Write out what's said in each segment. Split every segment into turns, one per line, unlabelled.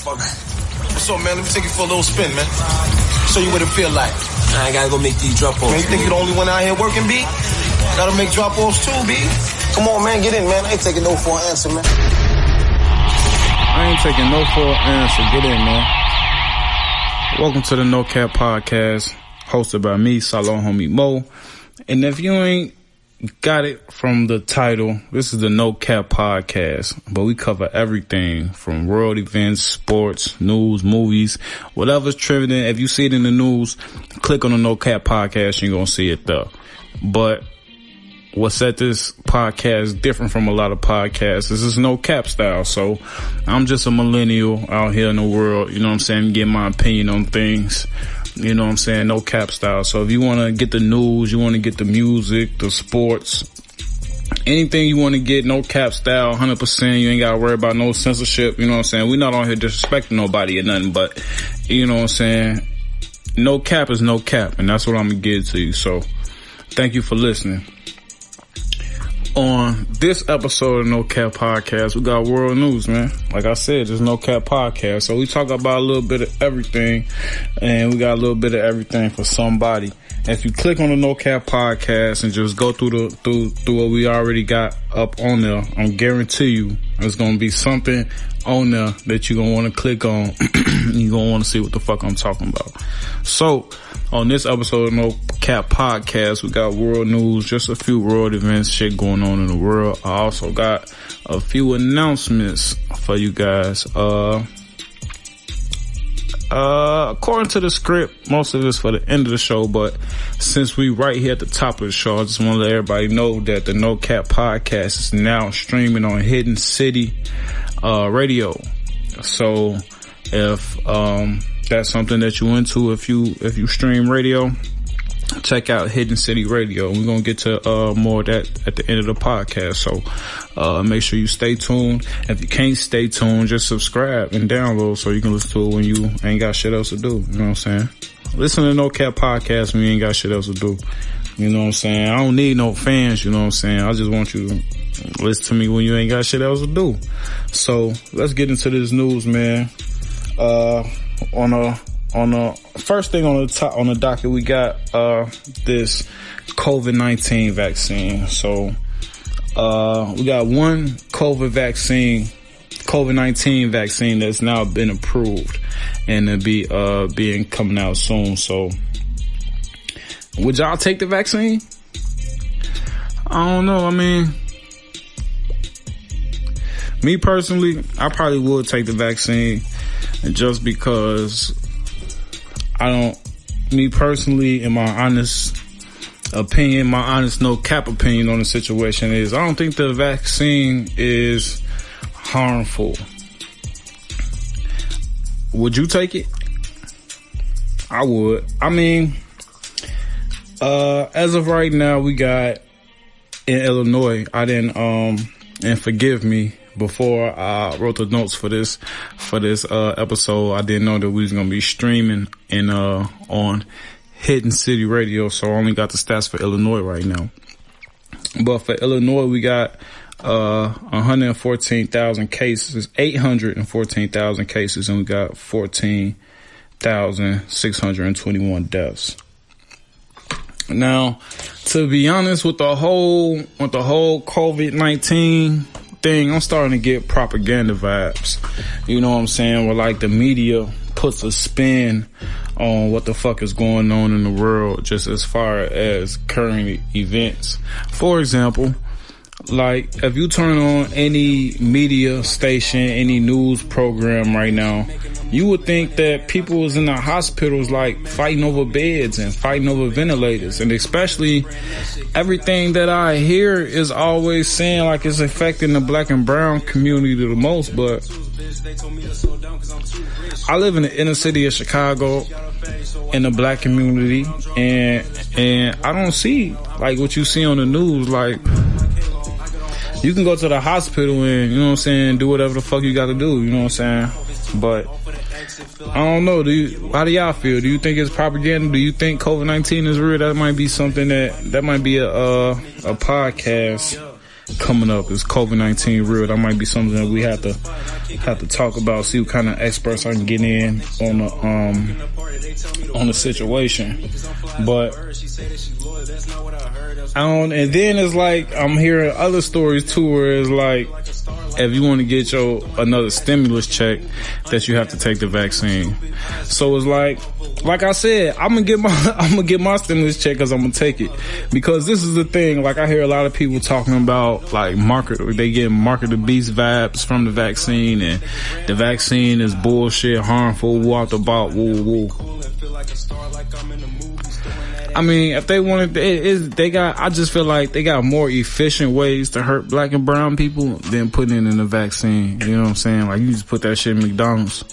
What's up, man? Let me take you for a little spin, man. Show you what it feel like.
I gotta go make these drop-offs.
Man, you think you're the only one out here working, B? Gotta make drop-offs too, B. Come on, man, get in, man. I ain't taking no for an answer, man.
I ain't taking no for an answer. Get in, man. Welcome to the No Cap Podcast, hosted by me, SaloHommie Moe. And if you ain't got it from the title, this is the No Cap Podcast, but we cover everything from world events, sports, news, movies, whatever's trending. If you see it in the news, click on the No Cap Podcast, you're going to see it there. But what set this podcast different from a lot of podcasts is it's no cap style. So I'm just a millennial out here in the world, you know what I'm saying, get my opinion on things. You know what I'm saying? No cap style. So if you want to get the news, you want to get the music, the sports, anything you want to get, no cap style, 100%. You ain't got to worry about no censorship. You know what I'm saying? We're not on here disrespecting nobody or nothing, but you know what I'm saying? No cap is no cap, and that's what I'm going to give to you. So thank you for listening. On this episode of No Cap Podcast, we got world news, man. Like I said, there's No Cap Podcast. So we talk about a little bit of everything, and we got a little bit of everything for somebody. And if you click on the No Cap Podcast and just go through what we already got up on there, I guarantee you there's going to be something on there that you're going to want to click on. You're going to want to see what the fuck I'm talking about. So on this episode of No Cap Podcast, we got world news, just a few world events, shit going on in the world. I also got a few announcements for you guys. According to the script, most of this for the end of the show, but since we right here at the top of the show, I just want to let everybody know that the No Cap Podcast is now streaming on Hidden City Radio. So if that's something that you into, if you stream radio, check out Hidden City Radio. We're going to get to more of that at the end of the podcast. So make sure you stay tuned. If you can't stay tuned, just subscribe and download so you can listen to it when you ain't got shit else to do. You know what I'm saying? Listen to No Cap Podcast when you ain't got shit else to do. You know what I'm saying? I don't need no fans, you know what I'm saying? I just want you to listen to me when you ain't got shit else to do. So let's get into this news, man. On the first thing on the docket, we got this Covid-19 vaccine. So we got one COVID-19 vaccine that's now been approved, and it'll be coming out soon. So would y'all take the vaccine? I don't know. I mean, me personally, I probably would take the vaccine, just because me personally, in my honest opinion, my honest no cap opinion on the situation is, I don't think the vaccine is harmful. Would you take it? I would. I mean, as of right now, we got in Illinois, I didn't, and forgive me, before I wrote the notes for this episode, I didn't know that we was gonna be streaming on Hidden City Radio, so I only got the stats for Illinois right now. But for Illinois, we got 814,000 cases, and we got 14,621 deaths. Now, to be honest, with the whole COVID-19 thing, I'm starting to get propaganda vibes. You know what I'm saying? Where like the media puts a spin on what the fuck is going on in the world, just as far as current events. For example, like if you turn on any media station, any news program right now, you would think that people is in the hospitals like fighting over beds and fighting over ventilators. And especially everything that I hear is always saying like it's affecting the black and brown community the most. But I live in the inner city of Chicago in the black community, and I don't see like what you see on the news. Like, you can go to the hospital and, you know what I'm saying, do whatever the fuck you got to do, you know what I'm saying? But I don't know. How do y'all feel? Do you think it's propaganda? Do you think COVID-19 is real? That might be something that might be a podcast coming up. Is COVID-19 real? That might be something that we have to have to talk about, see what kind of experts I can get in on the situation. But and then it's like I'm hearing other stories too, where it's like, if you want to get another stimulus check, that you have to take the vaccine. So it's like I said, I'm gonna get my stimulus check because I'm gonna take it. Because this is the thing, like I hear a lot of people talking about like they get market beast vibes from the vaccine, and the vaccine is bullshit, harmful, woo out the bout, woo woo. I mean, if they wanted, I just feel like they got more efficient ways to hurt black and brown people than putting it in a vaccine. You know what I'm saying? Like, you just put that shit in McDonald's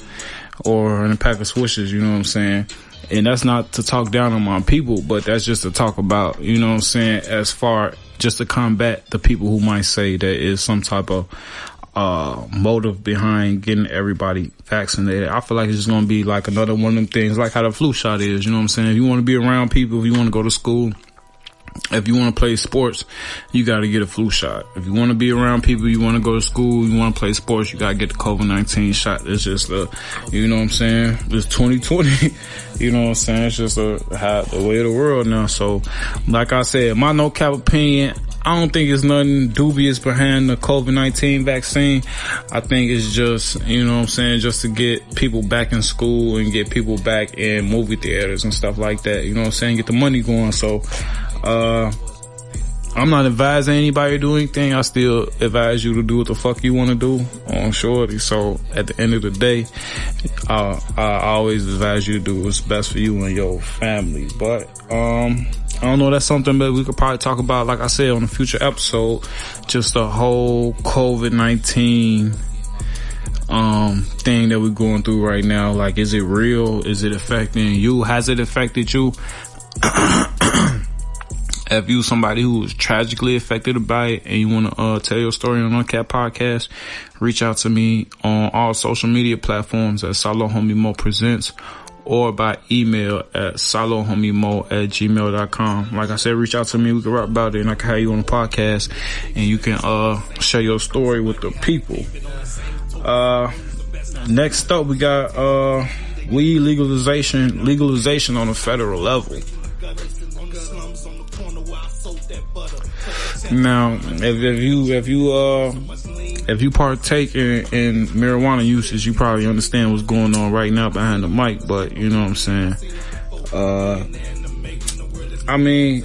or in a pack of Swishers, you know what I'm saying? And that's not to talk down on my people, but that's just to talk about, you know what I'm saying, as far just to combat the people who might say there is some type of motive behind getting everybody vaccinated. I feel like it's just going to be like another one of them things, like how the flu shot is, you know what I'm saying? If you want to be around people, if you want to go to school, if you want to play sports, you got to get a flu shot. If you want to be around people, you want to go to school, you want to play sports, you got to get the COVID-19 shot. It's just you know what I'm saying? It's 2020. You know what I'm saying? It's just the way of the world now. So, like I said, my no cap opinion, I don't think it's nothing dubious behind the COVID-19 vaccine. I think it's just, you know what I'm saying, just to get people back in school and get people back in movie theaters and stuff like that. You know what I'm saying? Get the money going. So, I'm not advising anybody to do anything. I still advise you to do what the fuck you want to do on shorty. So at the end of the day, I always advise you to do what's best for you and your family. But, I don't know, that's something that we could probably talk about, like I said, on a future episode. Just the whole COVID-19 thing that we're going through right now. Like, is it real? Is it affecting you? Has it affected you? If you somebody who was tragically affected by it and you want to tell your story on Uncat Podcast, reach out to me on all social media platforms at SaloHommie Moe Presents, or by email at SaloHommieMoe@gmail.com. Like I said, reach out to me. We can rap about it, and I can have you on the podcast, and you can share your story with the people. Next up, we got weed legalization on a federal level. Now, if you partake in marijuana usage, you probably understand what's going on right now behind the mic. But you know what I'm saying. I mean,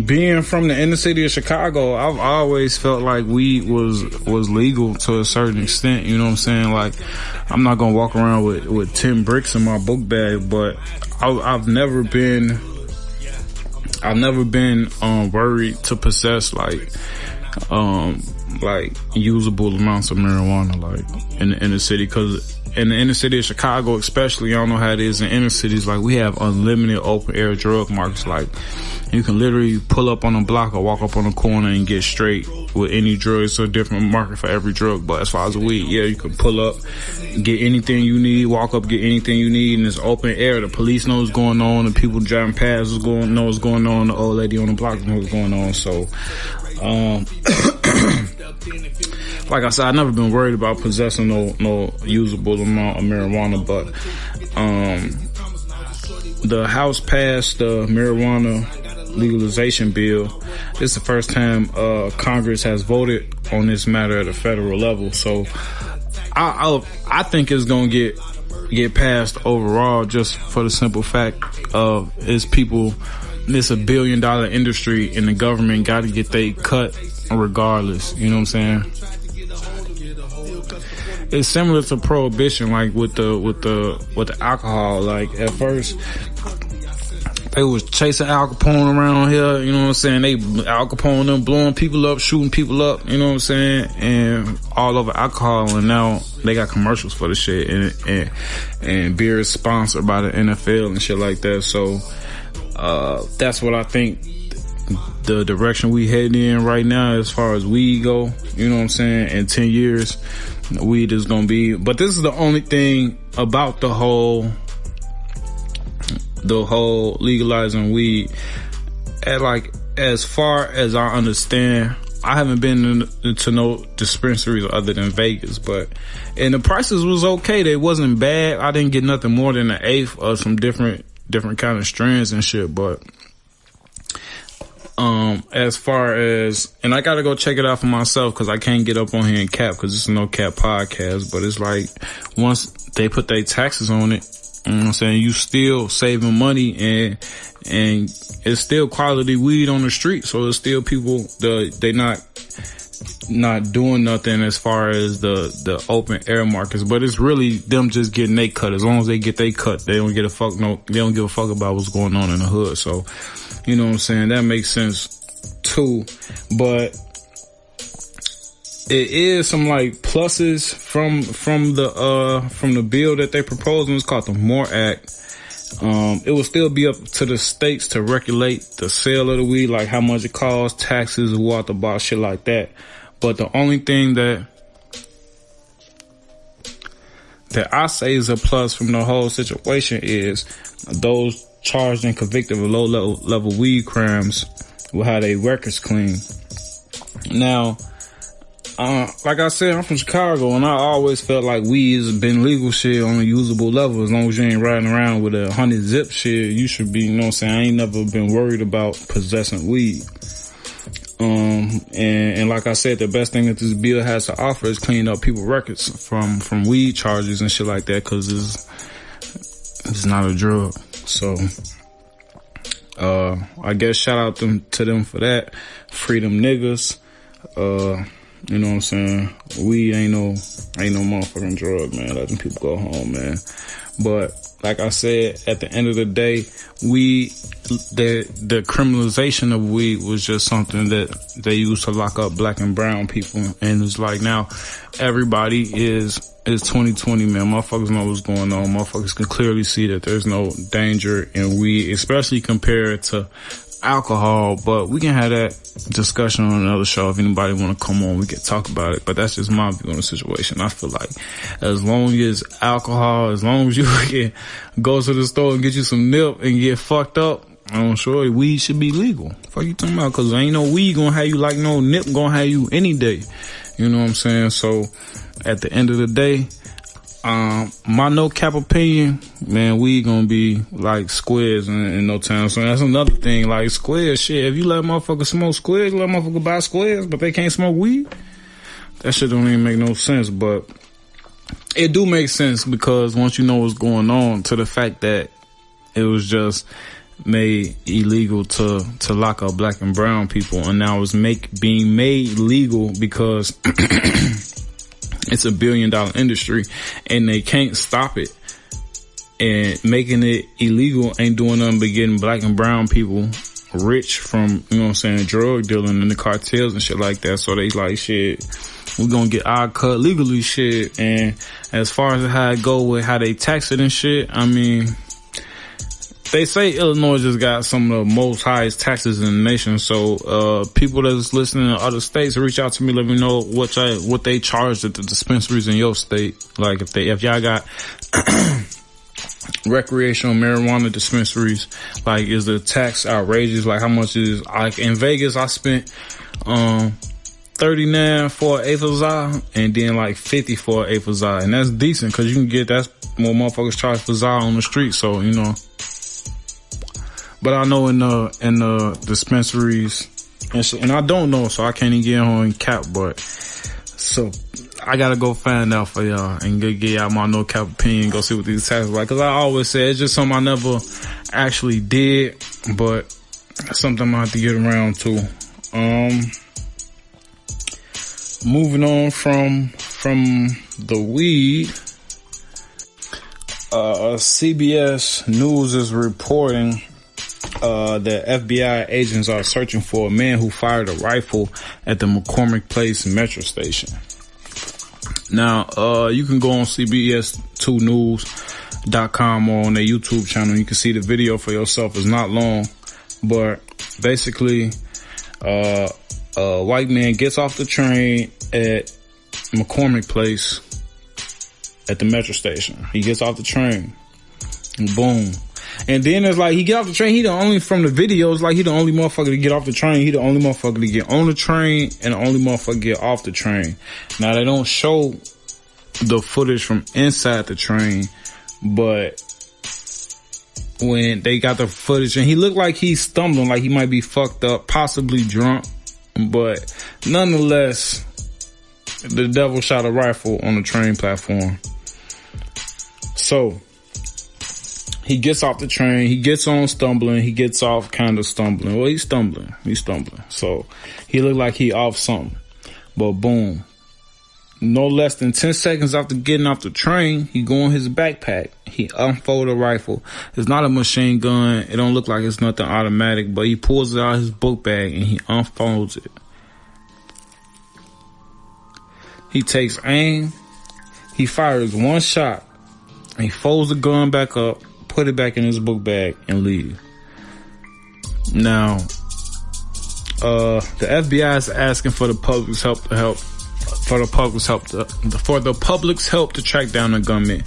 being from the inner city of Chicago, I've always felt like weed was legal to a certain extent. You know what I'm saying? Like, I'm not gonna walk around with 10 bricks in my book bag, but I've never been worried to possess like usable amounts of marijuana, like in the inner city. Cause in the inner city of Chicago, especially, I don't know how it is in inner cities, like we have unlimited open air drug markets. Like, you can literally pull up on a block or walk up on a corner and get straight with any drug. It's a different market for every drug. But as far as the weed, yeah, you can pull up, get anything you need, walk up, get anything you need, and it's open air. The police know what's going on, the people driving past know what's going on, the old lady on the block knows what's going on. So, like I said, I've never been worried about possessing no usable amount of marijuana, but the House passed the marijuana legalization bill. This is the first time Congress has voted on this matter at a federal level. So I think it's gonna get passed overall, just for the simple fact of it's a $1 billion industry, and the government got to get they cut regardless. You know what I'm saying? It's similar to prohibition, like with the alcohol. Like, at first, they was chasing Al Capone around here, you know what I'm saying? Al Capone them blowing people up, shooting people up, you know what I'm saying? And all over alcohol, and now they got commercials for the shit, and beer is sponsored by the NFL and shit like that. So, that's what I think the direction we heading in right now as far as weed go, you know what I'm saying? In 10 years, weed is gonna be, but this is the only thing about the whole legalizing weed, as far as I understand, I haven't been to no dispensaries other than Vegas, and the prices was okay. They wasn't bad. I didn't get nothing more than an eighth of some different kind of strands and shit, but as far as, and I gotta go check it out for myself because I can't get up on here and cap because it's a no cap podcast, but it's like once they put their taxes on it, you know what I'm saying, you still saving money and it's still quality weed on the street, so it's still people, they not doing nothing as far as the open air markets, but it's really them just getting their cut. As long as they get their cut, they don't give a fuck about what's going on in the hood. So, you know what I'm saying, that makes sense too. But it is some like pluses from the bill that they proposed, and it's called the MORE Act. It will still be up to the states to regulate the sale of the weed, like how much it costs, taxes, what about shit like that. But the only thing that I say is a plus from the whole situation is those charged and convicted of low level weed crimes will have their records clean. Now, like I said, I'm from Chicago, and I always felt like weed has been legal shit on a usable level. As long as you ain't riding around with 100 zip shit, you should be, you know what I'm saying? I ain't never been worried about possessing weed. And like I said, the best thing that this bill has to offer is cleaning up people's records from weed charges and shit like that, cause it's not a drug. So, I guess shout out to them for that. Freedom niggas. You know what I'm saying? Weed ain't no motherfucking drug, man. Let them people go home, man. But like I said, at the end of the day, the criminalization of weed was just something that they used to lock up black and brown people. And it's like now everybody is 2020, man. Motherfuckers know what's going on. Motherfuckers can clearly see that there's no danger in weed, especially compared to alcohol. But we can have that discussion on another show. If anybody want to come on, we can talk about it. But that's just my view on the situation. I feel like as long as alcohol, as long as you can go to the store and get you some nip and get fucked up, I'm sure weed should be legal. Fuck you talking about? Cause ain't no weed gonna have you like no nip gonna have you any day. You know what I'm saying? So at the end of the day, my no cap opinion, man, we gonna be like squares in no time. So that's another thing, like squares, shit. If you let motherfuckers smoke squares, you let motherfuckers buy squares, but they can't smoke weed, that shit don't even make no sense. But it do make sense because once you know what's going on, to the fact that it was just made illegal to lock up black and brown people, and now it's being made legal because it's $1 billion industry and they can't stop it. And making it illegal ain't doing nothing but getting black and brown people rich from, you know what I'm saying, drug dealing and the cartels and shit like that. So they like, shit, we're gonna get our cut legally, shit. And as far as how it go with how they tax it and shit, I mean, they say Illinois just got some of the most highest taxes in the nation. So, people that's listening in other states, reach out to me, let me know what they charge at the dispensaries in your state. Like if y'all got recreational marijuana dispensaries, like is the tax outrageous? Like how much is, like in Vegas, I spent, $39 for an eighth of za, and then like $50 for an eighth of za. And that's decent, cause you can get, that's more motherfuckers charge for za on the street. So, you know. But I know in the dispensaries and shit, and I don't know, so I can't even get on and cap, but so I gotta go find out for y'all and get y'all my no cap opinion, go see what these taxes are like. Cause I always say it's just something I never actually did, but something I'm gonna have to get around to. Moving on from the weed, CBS News is reporting that FBI agents are searching for a man who fired a rifle at the McCormick Place metro station. Now, you can go on CBS2news.com or on their YouTube channel. You can see the video for yourself. It's not long, but basically, a white man gets off the train at McCormick Place at the metro station. He gets off the train and boom. And then it's like, he get off the train, he the only, from the videos, like, he the only motherfucker to get off the train, he the only motherfucker to get on the train, and the only motherfucker to get off the train. Now, they don't show the footage from inside the train, but when they got the footage, and he looked like he's stumbling, like he might be fucked up, possibly drunk, but nonetheless, the devil shot a rifle on the train platform. So, he gets off the train, he gets on stumbling, he gets off kind of stumbling. Well, he's stumbling. So, he looked like he off something. But boom. No less than 10 seconds after getting off the train, he go in his backpack. He unfold a rifle. It's not a machine gun. It don't look like it's nothing automatic, but he pulls it out of his book bag and he unfolds it. He takes aim. He fires one shot. He folds the gun back up, put it back in his book bag, and leave. Now, the FBI is asking for the public's help to track down the gunman.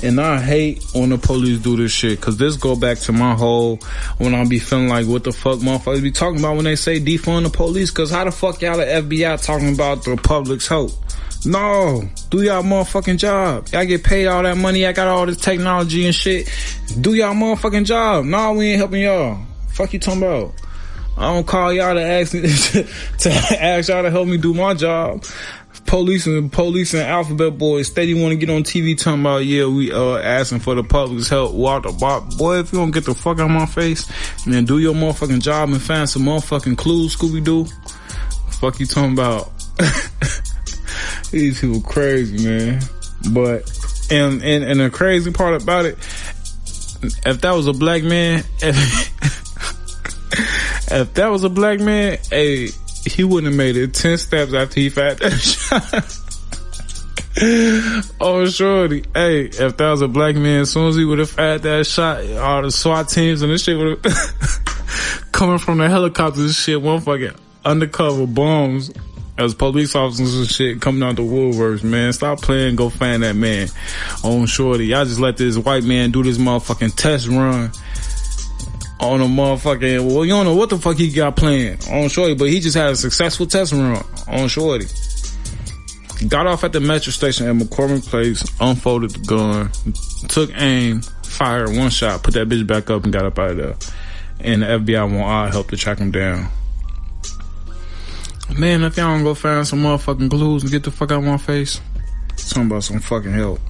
And I hate when the police do this shit, cause this go back to my whole, when I be feeling like, what the fuck motherfuckers be talking about when they say defund the police, cause how the fuck y'all the FBI talking about the public's help? No, do y'all motherfucking job. Y'all get paid all that money, I got all this technology and shit. Do y'all motherfucking job. No, we ain't helping y'all. Fuck you talking about? I don't call y'all to ask y'all to help me do my job. Police and alphabet boys steady want to get on TV talking about, yeah, we asking for the public's help. Boy, if you don't get the fuck out of my face and then do your motherfucking job and find some motherfucking clues, Scooby-Doo. Fuck you talking about? These people crazy, man. But and the crazy part about it, if that was a black man, if that was a black man, hey, he wouldn't have made it 10 steps after he fired that shot. Oh, shorty. Hey, if that was a black man, as soon as he would have fired that shot, all the SWAT teams and this shit would have coming from the helicopters and shit, one fucking undercover bombs as police officers and shit coming out the woodworks, man. Stop playing, go find that man. On shorty. Y'all just let this white man do this motherfucking test run on a motherfucking, well, you don't know what the fuck he got planned on shorty, but he just had a successful test run on shorty. Got off at the metro station at McCormick Place, unfolded the gun, took aim, fired one shot, put that bitch back up and got up out of there. And the FBI want our help to track him down. Man, if y'all don't go find some motherfucking clues and get the fuck out of my face, talking about some fucking help.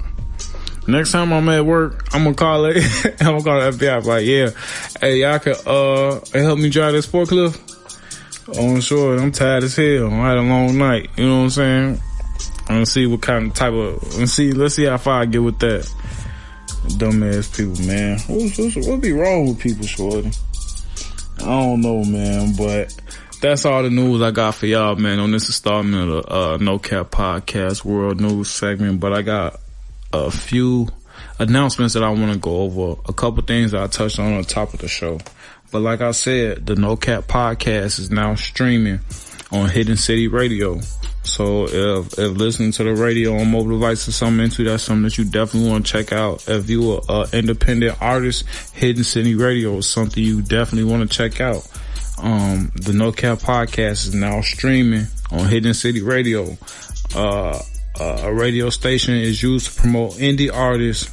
Next time I'm at work, I'm gonna call it. I'm gonna call the FBI. Like, yeah, hey, y'all can help me drive this forklift. On shore, I'm tired as hell. I had a long night. You know what I'm saying? I'm gonna see what kind of type of. Let's see how far I get with that. Dumbass people, man. What be wrong with people, shorty? I don't know, man. But that's all the news I got for y'all, man. On this installment of the No Cap Podcast World News segment, but I got a few announcements that I want to go over, a couple things that I touched on top of the show. But like I said, the No Cap Podcast is now streaming on Hidden City Radio. So if listening to the radio on mobile device is something into, that's something that you definitely want to check out. If you are an independent artist, Hidden City Radio is something you definitely want to check out. The No Cap Podcast is now streaming on Hidden City Radio. A radio station is used to promote indie artists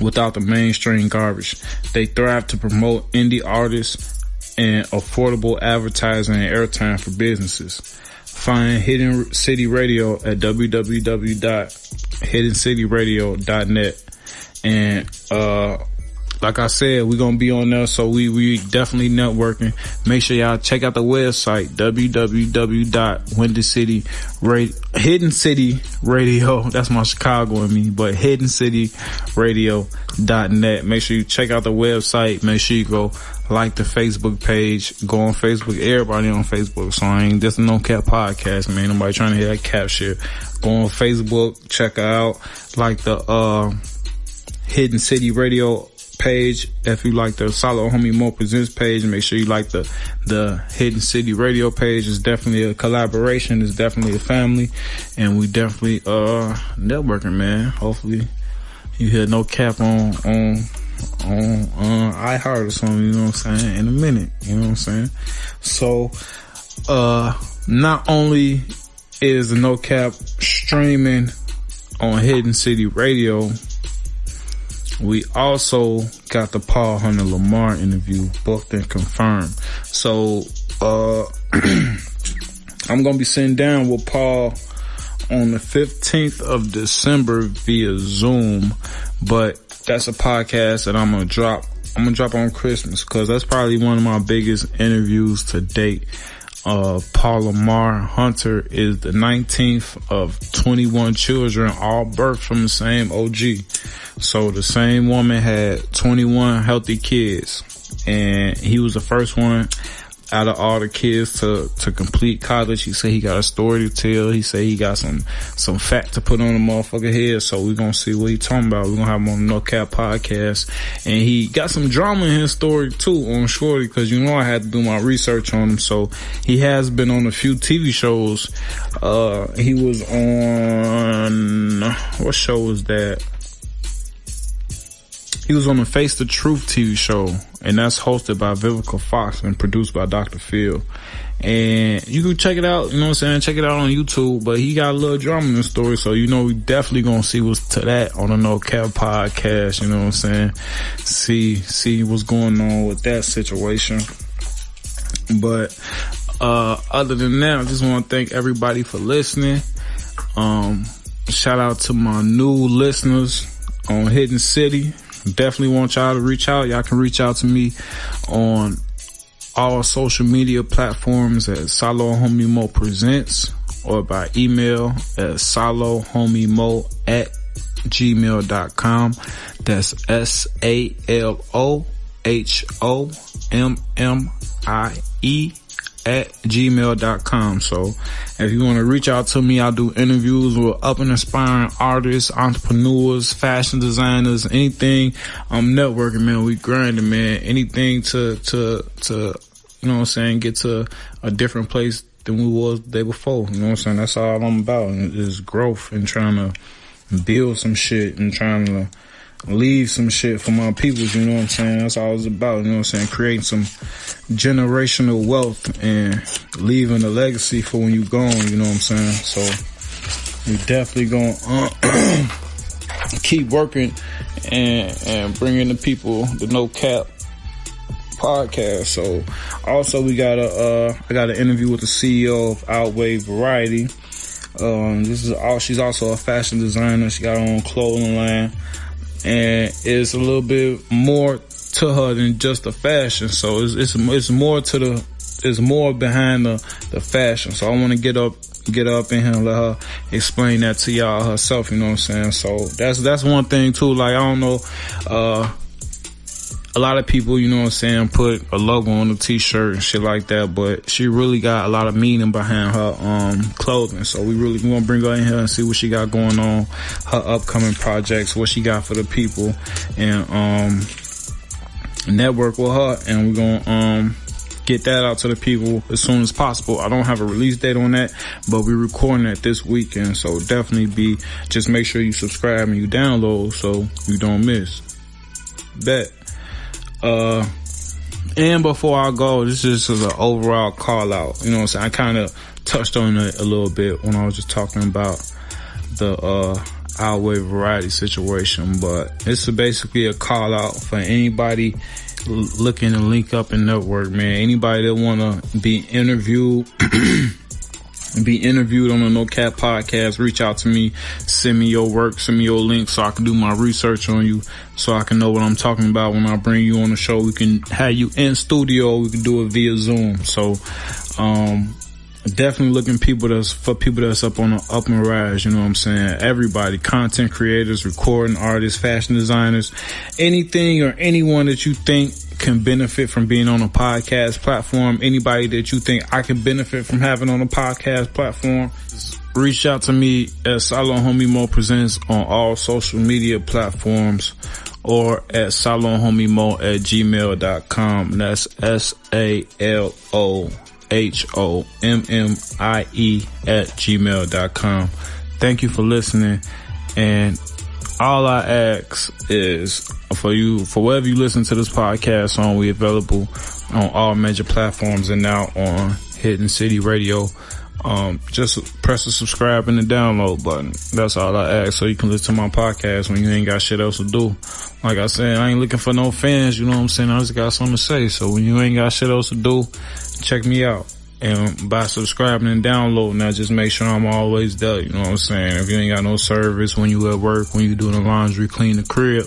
without the mainstream garbage. They thrive to promote indie artists and affordable advertising and airtime for businesses. Find Hidden City Radio at www.hiddencityradio.net. And, like I said, we're going to be on there, so we definitely networking. Make sure y'all check out the website, hiddencityradio. That's my Chicago in me, but hiddencityradio.net. Make sure you check out the website. Make sure you go like the Facebook page. Go on Facebook. Everybody on Facebook. So I ain't just a No Cap Podcast, man. Nobody trying to hear that cap shit. Go on Facebook. Check out like the, Hidden City Radio page. If you like the SaloHommie Moe Presents page, make sure you like the Hidden City Radio page. It's definitely a collaboration. It's definitely a family, and we definitely networking, man. Hopefully you hear No Cap on on iHeart or something, you know what I'm saying, in a minute, you know what I'm saying? So, not only is the No Cap streaming on Hidden City Radio, we also got the Paul Hunter Lamar interview booked and confirmed. So, I'm going to be sitting down with Paul on the 15th of December via Zoom, but that's a podcast that I'm going to drop. I'm going to drop on Christmas because that's probably one of my biggest interviews to date. Paul Lamar Hunter is the 19th of 21 children, all birthed from the same OG. So the same woman had 21 healthy kids, and he was the first one out of all the kids to complete college. He said he got a story to tell. He said he got some fat to put on the motherfucker head. So we're going to see what he talking about. We're going to have him on the No Cap podcast. And he got some drama in his story too on Shorty, because you know I had to do my research on him. So he has been on a few TV shows. He was on, what show was that? He was on the Face the Truth TV show, and that's hosted by Vivica Fox and produced by Dr. Phil. And you can check it out, you know what I'm saying? Check it out on YouTube, but he got a little drama in the story, so you know we definitely gonna see what's to that on the No Cap podcast, you know what I'm saying? See what's going on with that situation. But other than that, I just want to thank everybody for listening. Shout out to my new listeners on Hidden City. Definitely want y'all to reach out. Y'all can reach out to me on all social media platforms at SaloHommie Moe Presents, or by email at SaloHommieMoe@gmail.com. That's SaloHommie@gmail.com. So if you want to reach out to me, I'll do interviews with up and aspiring artists, entrepreneurs, fashion designers, anything. I'm networking, man. We grinding, man. Anything to you know what I'm saying, get to a different place than we was the day before. You know what I'm saying? That's all I'm about, is growth and trying to build some shit and trying to leave some shit for my peoples, you know what I'm saying? That's all it's about, you know what I'm saying? Creating some generational wealth and leaving a legacy for when you gone, you know what I'm saying? So we definitely gonna keep working and bringing the people the No Cap podcast. So also we got I got an interview with the CEO of Outway Variety. She's also a fashion designer. She got her own clothing line. And it's a little bit more to her than just the fashion. So it's more behind the fashion. So I want to get up in here and let her explain that to y'all herself, you know what I'm saying? So that's one thing too. Like, I don't know, a lot of people, you know what I'm saying, put a logo on the t-shirt and shit like that, but she really got a lot of meaning behind her clothing. So we want to bring her in here and see what she got going on, her upcoming projects, what she got for the people, and network with her, and we're gonna get that out to the people as soon as possible. I don't have a release date on that, but we're recording it this weekend, so definitely just make sure you subscribe and you download so you don't miss. Bet. And before I go, this is just an overall call out. You know what I'm saying? I kind of touched on it a little bit when I was just talking about the Outway Variety situation, but this is basically a call out for anybody looking to link up and network, man. Anybody that want to be interviewed on the No Cap podcast, reach out to me, send me your work, send me your link so I can do my research on you, so I can know what I'm talking about when I bring you on the show. We can have you in studio, we can do it via Zoom. So definitely looking people that's up on the up and rise, you know what I'm saying? Everybody, content creators, recording artists, fashion designers, anything or anyone that you think can benefit from being on a podcast platform, anybody that you think I can benefit from having on a podcast platform, reach out to me at SaloHommie Moe Presents on all social media platforms, or at SaloHommieMoe@gmail.com. And that's SaloHommie@gmail.com. Thank you for listening, and all I ask is for wherever you listen to this podcast on, we available on all major platforms and now on Hidden City Radio. Just press the subscribe and the download button. That's all I ask, so you can listen to my podcast when you ain't got shit else to do. Like I said, I ain't looking for no fans, you know what I'm saying? I just got something to say. So when you ain't got shit else to do, check me out. And by subscribing and downloading, I just make sure I'm always there, you know what I'm saying? If you ain't got no service when you at work, when you doing the laundry, clean the crib,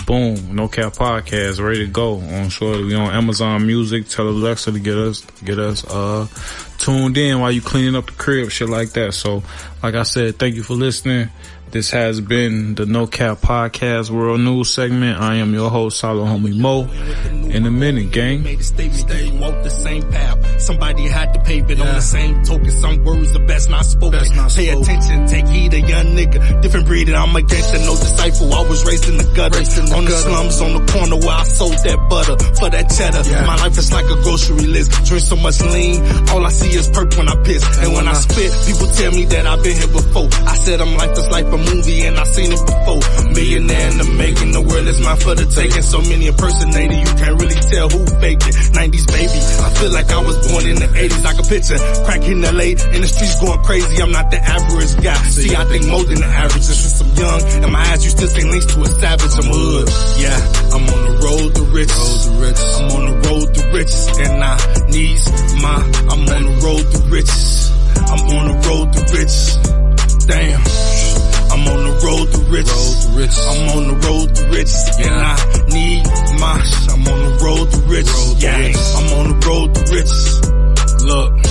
boom, No Cap Podcast, ready to go. I'm sure we on Amazon Music. Tell Alexa to get us tuned in while you cleaning up the crib, shit like that. So, like I said, thank you for listening. This has been the No Cap Podcast World News segment. I am your host, SaloHommie Moe. In a minute, gang.
Made a statement, they walk the same path. Somebody had to pave it on the same token. Some words the best not spoken. Pay attention, take heed, a young nigga. Different breed, and I'm against it, no disciple. I was raised in the gutter. On the slums, on the corner where I sold that butter for that cheddar. My life is like a grocery list. Drink so much lean, all I see is perp when I piss. And when I spit, people tell me that I've been here before. I said I'm like this life a movie and I seen it before. Millionaire in the making, the world is mine for the taking. So many impersonating, you can't really tell who faking. 90s baby, I feel like I was born in the 80s. Like a picture, crack in LA, in the streets going crazy. I'm not the average guy. See, I think more than the average. Since I'm young, and my eyes, you still see links to a savage. I'm hood, yeah. I'm on the road to riches. I'm on the road to riches, and I need I'm on the road to riches. I'm on the road to riches. Damn. I'm on the road to riches. I'm on the road to riches. And I need I'm on the road to riches. Yeah. I'm on the road to riches. Look.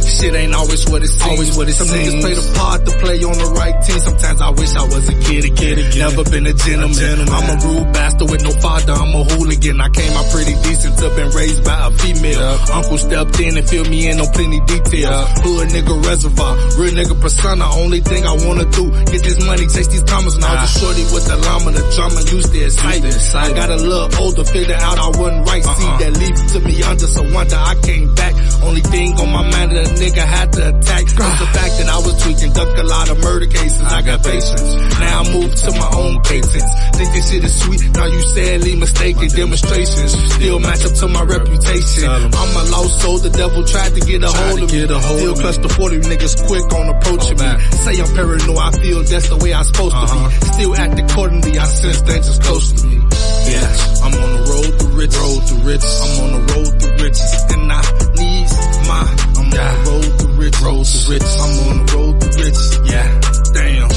Shit ain't always what it seems. Some niggas play the part to play on the right team. Sometimes I wish I was a kid again. Never been a gentleman. I'm a rude bastard with no father. I'm a hooligan. I came out pretty decent to been raised by a female. Uncle stepped in and filled me in on plenty details. Hood nigga reservoir, real nigga persona. Only thing I wanna do, get this money, chase these commas. And I was a shorty with the llama, the drama used to excite me. I got a little older, figured out I wasn't right. See that leave to me under, so wonder I came back. Only thing on my mind is nigga had to attack. Was the fact that I was tweaking, ducked a lot of murder cases. I got patience. Now I moved to my own patents. Think this shit is sweet. Now you sadly mistaken. Demonstrations still match up to my reputation. I'm a lost soul. The devil tried to get a hold of me. Still clutch the 40 niggas quick on approaching me. Say I'm paranoid. I feel that's the way I'm supposed to be. Still act accordingly. I sense dangers close to me. Yeah, I'm on the road to riches. I'm on the road to riches, and I need I'm on the road to riches. I'm on the road to riches. Yeah, damn.